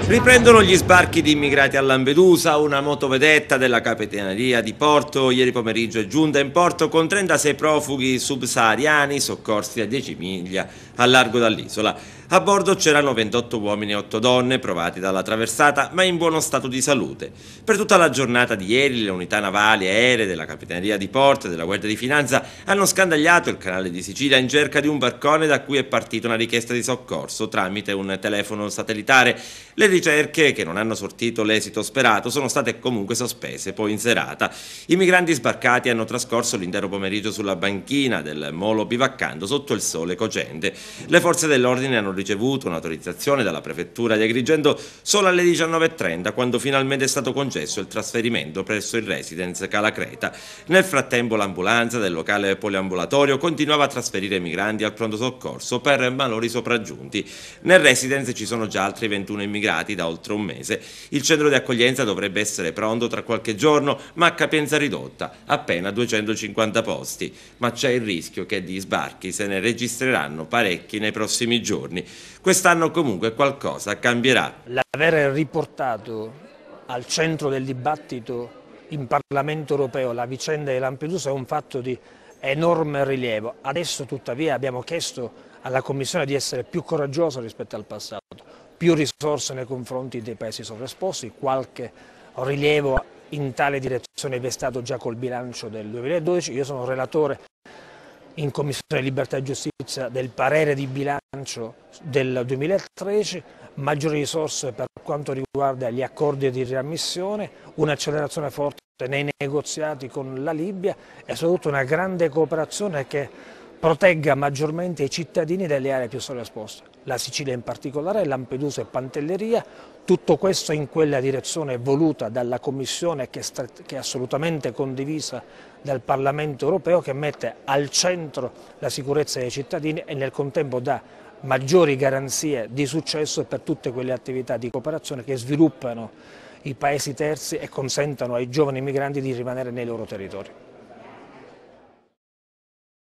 Riprendono gli sbarchi di immigrati a Lampedusa. Una motovedetta della Capitaneria di Porto ieri pomeriggio è giunta in porto con 36 profughi subsahariani soccorsi a 10 miglia a largo dall'isola. A bordo c'erano 28 uomini e 8 donne provati dalla traversata ma in buono stato di salute. Per tutta la giornata di ieri le unità navali e aeree della Capitaneria di Porto e della Guardia di Finanza hanno scandagliato il canale di Sicilia in cerca di un barcone da cui è partita una richiesta di soccorso tramite un telefono satellitare. Le ricerche, che non hanno sortito l'esito sperato, sono state comunque sospese poi in serata. I migranti sbarcati hanno trascorso l'intero pomeriggio sulla banchina del molo bivaccando sotto il sole cocente. Le forze dell'ordine hanno ricevuto un'autorizzazione dalla prefettura di Agrigento solo alle 19:30, quando finalmente è stato concesso il trasferimento presso il residence Cala Creta. Nel frattempo l'ambulanza del locale poliambulatorio continuava a trasferire i migranti al pronto soccorso per malori sopraggiunti. Nel residence ci sono già altri 21 immigrati da oltre un mese. Il centro di accoglienza dovrebbe essere pronto tra qualche giorno, ma a capienza ridotta, appena 250 posti. Ma c'è il rischio che di sbarchi se ne registreranno parecchi nei prossimi giorni. Quest'anno comunque qualcosa cambierà. L'aver riportato al centro del dibattito in Parlamento europeo la vicenda di Lampedusa è un fatto di enorme rilievo. Adesso tuttavia abbiamo chiesto alla Commissione di essere più coraggiosa rispetto al passato, più risorse nei confronti dei paesi sovraesposti, qualche rilievo in tale direzione vi è stato già col bilancio del 2012. Io sono relatore in Commissione Libertà e Giustizia del parere di bilancio del 2013, maggiori risorse per quanto riguarda gli accordi di riammissione, un'accelerazione forte nei negoziati con la Libia e soprattutto una grande cooperazione che protegga maggiormente i cittadini delle aree più sovraesposte, la Sicilia in particolare, Lampedusa e Pantelleria. Tutto questo in quella direzione voluta dalla Commissione che è assolutamente condivisa dal Parlamento europeo, che mette al centro la sicurezza dei cittadini e nel contempo dà maggiori garanzie di successo per tutte quelle attività di cooperazione che sviluppano i paesi terzi e consentono ai giovani migranti di rimanere nei loro territori.